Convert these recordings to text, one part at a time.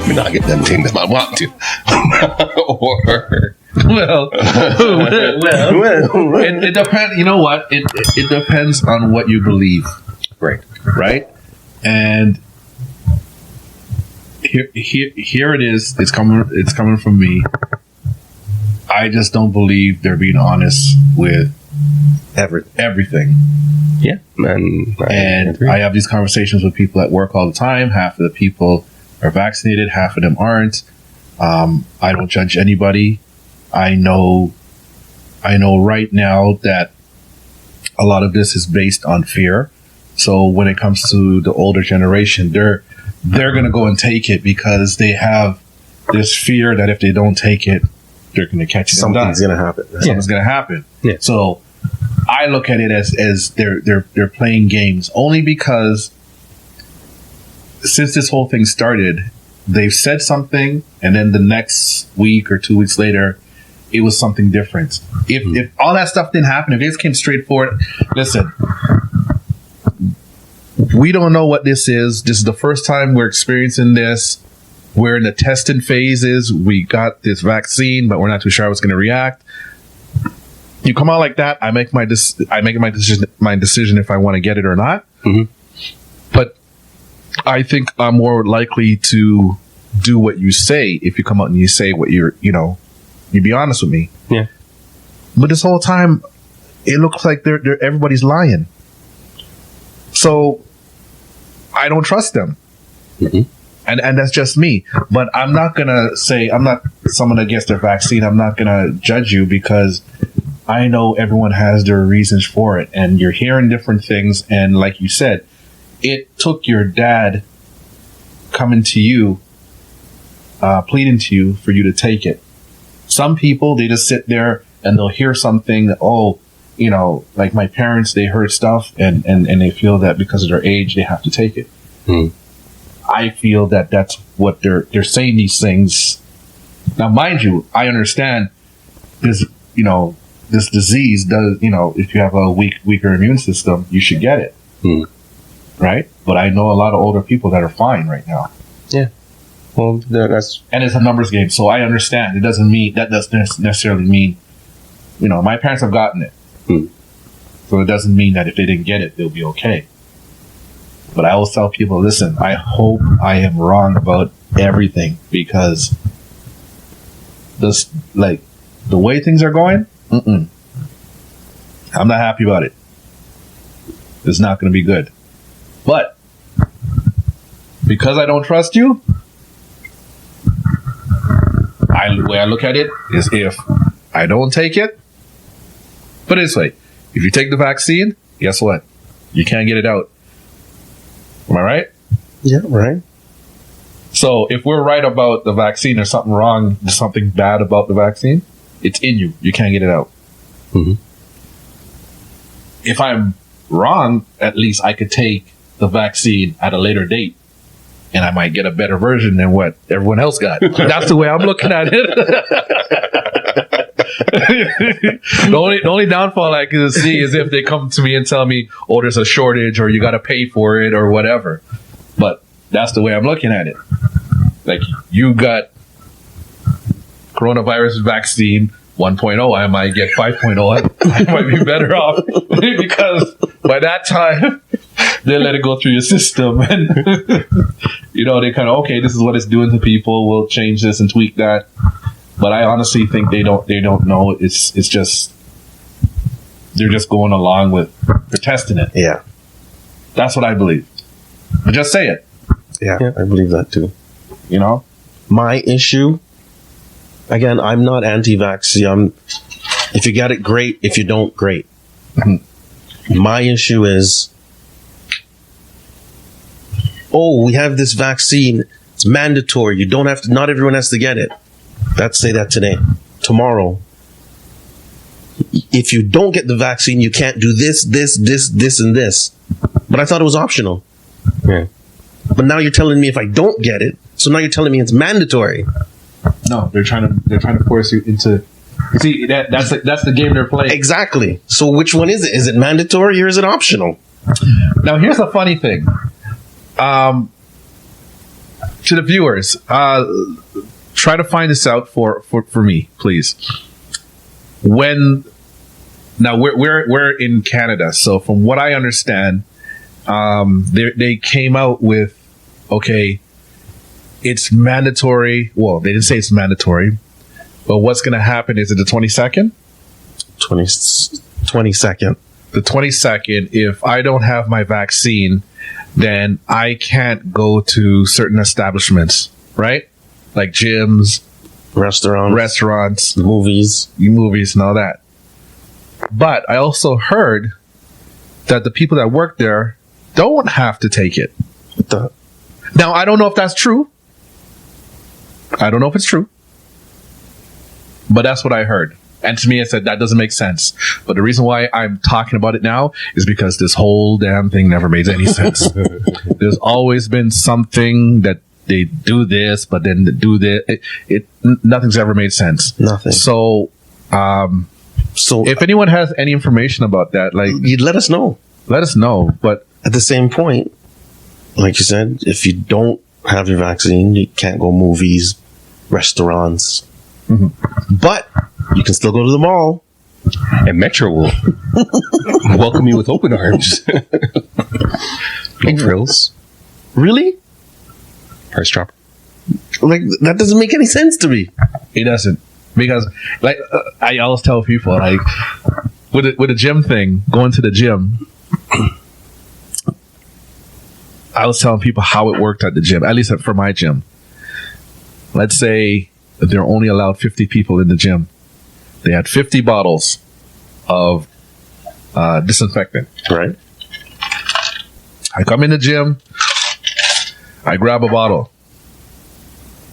me not get them things if I want to. It depends. You know what? It depends on what you believe. Right. And here it is. It's coming from me. I just don't believe they're being honest with everything. Yeah, and I have these conversations with people at work all the time. Half of the people are vaccinated, half of them aren't. I don't judge anybody. I know right now that a lot of this is based on fear. So when it comes to the older generation, they're going to go and take it because they have this fear that if they don't take it, they're going to catch it. Something's going to happen. Something's going to happen. Yeah. So I look at it as they're playing games only because since this whole thing started, they've said something, and then the next week or 2 weeks later, it was something different. If all that stuff didn't happen, if it just came straight forward, listen, we don't know what this is. This is the first time we're experiencing this. We're in the testing phases. We got this vaccine, but we're not too sure how it's going to react. You come out like that, I make my decision if I want to get it or not. Mm-hmm. But I think I'm more likely to do what you say if you come out and you say what you be honest with me. Yeah. But this whole time, it looks like everybody's lying. So I don't trust them. Mm-hmm. And that's just me. But I'm not gonna say I'm not someone against their vaccine. I'm not gonna judge you because I know everyone has their reasons for it, and you're hearing different things. And like you said, it took your dad coming to you, pleading to you for you to take it. Some people, they just sit there and they'll hear something. Like my parents, they heard stuff and they feel that because of their age, they have to take it. Mm. I feel that that's what they're saying these things. Now, mind you, I understand this, this disease does, if you have a weaker immune system, you should get it. Mm. Right? But I know a lot of older people that are fine right now. Yeah. Well, and it's a numbers game, so I understand. It doesn't necessarily mean, my parents have gotten it. Mm. So it doesn't mean that if they didn't get it, they'll be okay. But I always tell people, listen, I hope I am wrong about everything because the way things are going, I'm not happy about it. It's not going to be good. But because I don't trust you, the way I look at it is if I don't take it, put it this way, if you take the vaccine, guess what? You can't get it out. Am I right? Yeah, right. So if we're right about the vaccine, there's something wrong, there's something bad about the vaccine, it's in you. You can't get it out. Mm-hmm. If I'm wrong, at least I could take the vaccine at a later date and I might get a better version than what everyone else got. That's the way I'm looking at it. The only downfall I can see is if they come to me and tell me, oh, there's a shortage or you got to pay for it or whatever. But that's the way I'm looking at it. Like, you got coronavirus vaccine 1.0, I might get 5.0. I might be better off because by that time they let it go through your system and they kind of, okay, this is what it's doing to people, we'll change this and tweak that. But I honestly think they don't know. It's just they're just going along with, they're testing it. Yeah, that's what I believe. But just say it. Yeah, I believe that too. My issue, again, I'm not anti-vax. If you get it, great. If you don't, great. Mm-hmm. My issue is, we have this vaccine. It's mandatory. You don't have to. Not everyone has to get it. Let's say that today. Tomorrow, if you don't get the vaccine, you can't do this, and this. But I thought it was optional. Yeah. But now you're telling me if I don't get it, so now you're telling me it's mandatory. No, they're trying to force you into. See, that's the game they're playing. Exactly. So which one is it? Is it mandatory or is it optional? Now here's the funny thing. to the viewers, try to find this out for me, please. Now we're in Canada, so from what I understand, they came out with, okay, it's mandatory. Well, they didn't say it's mandatory, but what's going to happen is it the 22nd? 22nd. The 22nd, if I don't have my vaccine, then I can't go to certain establishments, right? Like gyms, restaurants, movies and all that. But I also heard that the people that work there don't have to take it. Now, I don't know if that's true. I don't know if it's true. But that's what I heard. And to me, I said, that doesn't make sense. But the reason why I'm talking about it now is because this whole damn thing never made any sense. There's always been something that they do this, but then they do this. Nothing's ever made sense. Nothing. So if anyone has any information about that, like, you'd let us know. Let us know. But at the same point, like you said, if you don't have your vaccine, you can't go movies, restaurants. Mm-hmm. But you can still go to the mall. And Metro will welcome you with open arms. Big frills. Really? Price drop. Like, that doesn't make any sense to me. It doesn't. Because, like, I always tell people, like, with a gym thing, going to the gym, I was telling people how it worked at the gym, at least for my gym. Let's say they're only allowed 50 people in the gym. They had 50 bottles of disinfectant. Right. I come in the gym. I grab a bottle.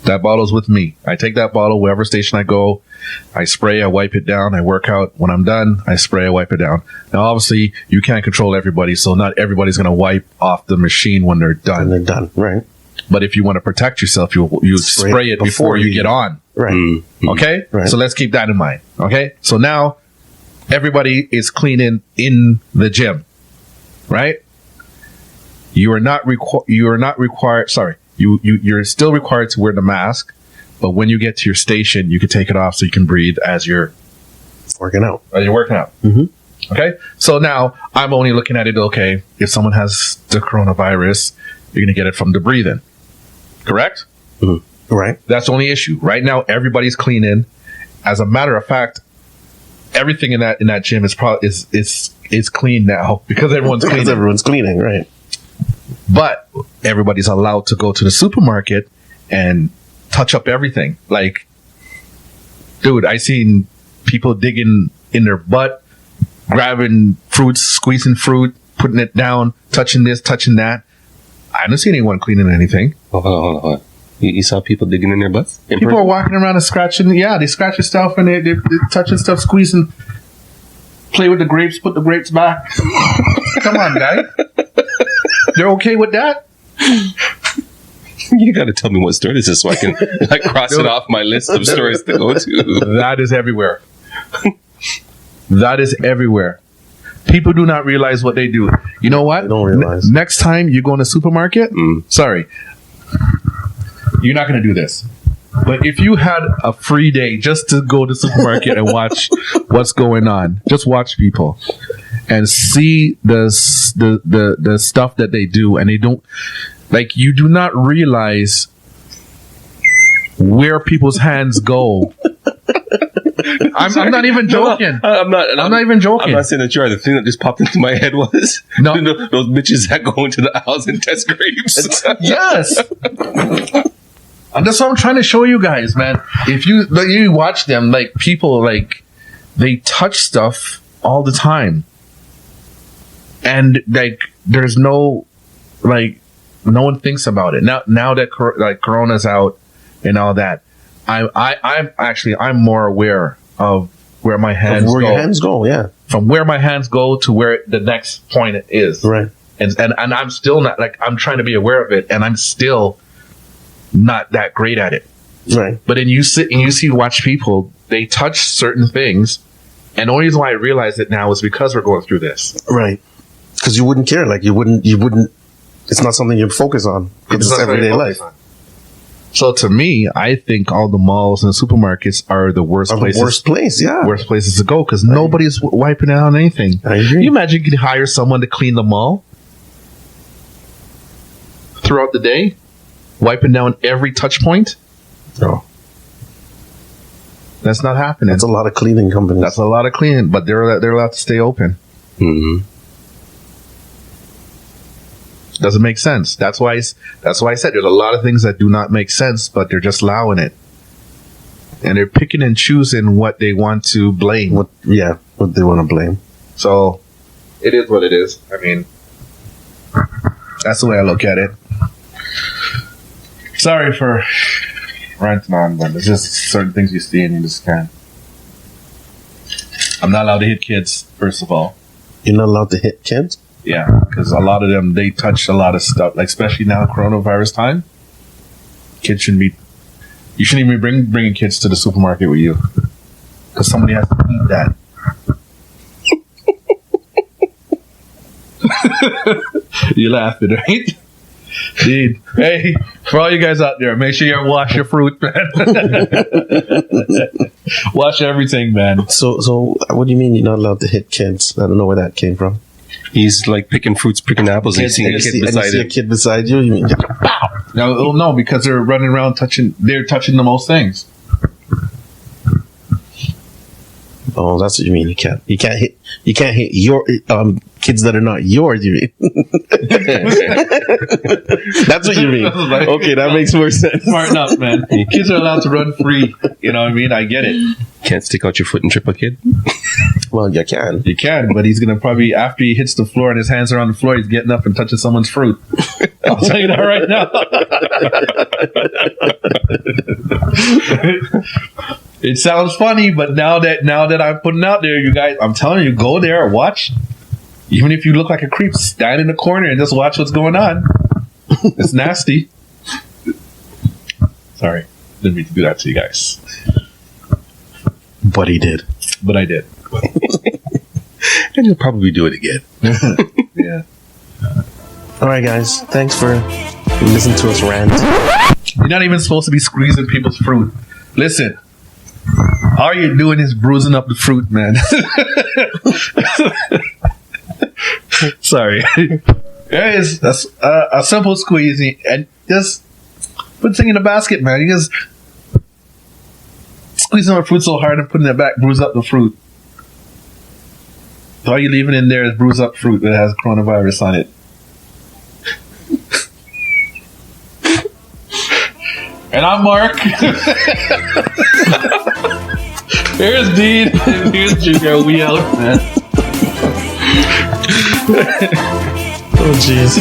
That bottle's with me. I take that bottle wherever station I go. I spray, I wipe it down, I work out. When I'm done, I spray, I wipe it down. Now, obviously, you can't control everybody, so not everybody's going to wipe off the machine when they're done. When they're done, right. But if you want to protect yourself, you spray it before you get on. Right. Mm-hmm. Okay? Right. So let's keep that in mind. Okay? So now, everybody is cleaning in the gym. Right? You're still required to wear the mask, but when you get to your station, you can take it off so you can breathe as you're working out. Mm-hmm. Okay? So now I'm only looking at it, okay, if someone has the coronavirus, you're going to get it from the breathing. Correct? Mm-hmm. Right. That's the only issue. Right now, everybody's cleaning. As a matter of fact, everything in that gym is clean now because everyone's cleaning. Because everyone's cleaning, right. But everybody's allowed to go to the supermarket and touch up everything. Like, dude, I seen people digging in their butt, grabbing fruits, squeezing fruit, putting it down, touching this, touching that. I didn't see anyone cleaning anything. Hold on. You saw people digging in their butts? People are walking around and scratching. Yeah, they scratch your stuff and they're touching stuff, squeezing. Play with the grapes, put the grapes back. Come on, guy. They're okay with that? You got to tell me what store this is so I can cross it off my list of stores to go to. That is everywhere. That is everywhere. People do not realize what they do. You know what? They don't realize. Next time you go in a supermarket, sorry, you're not going to do this. But if you had a free day just to go to the supermarket and watch what's going on, just watch people and see the stuff that they do, and they don't, like, you do not realize where people's hands go. I'm not even joking. No, I'm not even joking. I'm not saying that you are. The thing that just popped into my head was those bitches that go into the aisles and test grapes. Yes. And that's what I'm trying to show you guys, man. If you watch them, like, people, like, they touch stuff all the time. And, like, there's no one thinks about it. Now that, like, Corona's out and all that, I'm more aware of where my hands go. Your hands go, yeah. From where my hands go to where the next point is. Right. And I'm still not, like, I'm trying to be aware of it, and I'm still not that great at it. Right. But then you sit and watch people, they touch certain things, and the only reason why I realize it now is because we're going through this. Right. Because you wouldn't care. Like, you wouldn't, it's not something you'd focus on. It's everyday life. So to me, I think all the malls and supermarkets are the worst places. Worst places to go because nobody's wiping out anything. I agree. Can you imagine you could hire someone to clean the mall throughout the day, wiping down every touch point? No. That's not happening. That's a lot of cleaning companies. That's a lot of cleaning, but they're allowed to stay open. Mm-hmm. Doesn't make sense. That's why I said there's a lot of things that do not make sense, but they're just allowing it, and they're picking and choosing what they want to blame. What they want to blame. So it is what it is. I mean, that's the way I look at it. Sorry for ranting on, but there's just certain things you see and you just can't. I'm not allowed to hit kids, first of all. You're not allowed to hit kids? Yeah, because a lot of them, they touch a lot of stuff, like especially now coronavirus time. You shouldn't even be bringing kids to the supermarket with you, because somebody has to eat that. You laughing, right? Dude, hey, for all you guys out there, make sure you wash your fruit, man. Wash everything, man. So what do you mean you're not allowed to hit kids? I don't know where that came from. He's like picking fruits, picking apples, and you see a kid beside you. You mean, pow! No, because they're running around touching the most things. Oh, that's what you mean. You can't hit your kids that are not yours. You mean? That's what you mean. Okay, that makes more sense. Smarten up, man. Kids are allowed to run free. You know what I mean? I get it. Can't stick out your foot and trip a kid. Well, you can. You can, but he's gonna probably, after he hits the floor and his hands are on the floor, he's getting up and touching someone's fruit. I'll tell you that right now. It sounds funny, but now that I'm putting it out there, you guys, I'm telling you, go there, watch. Even if you look like a creep, stand in the corner and just watch what's going on. It's nasty. Sorry, didn't mean to do that to you guys. But he did. But I did. And you'll probably do it again. Yeah. All right, guys. Thanks for listening to us rant. You're not even supposed to be squeezing people's fruit. Listen. All you're doing is bruising up the fruit, man. Sorry. There is a simple squeeze, and just put the thing in the basket, man. You just squeezing my fruit so hard and putting it back, bruise up the fruit. All you're leaving in there is bruise up fruit that has coronavirus on it. And I'm Mark. Here's Dean. And here's Junior. We out, man. Oh, jeez.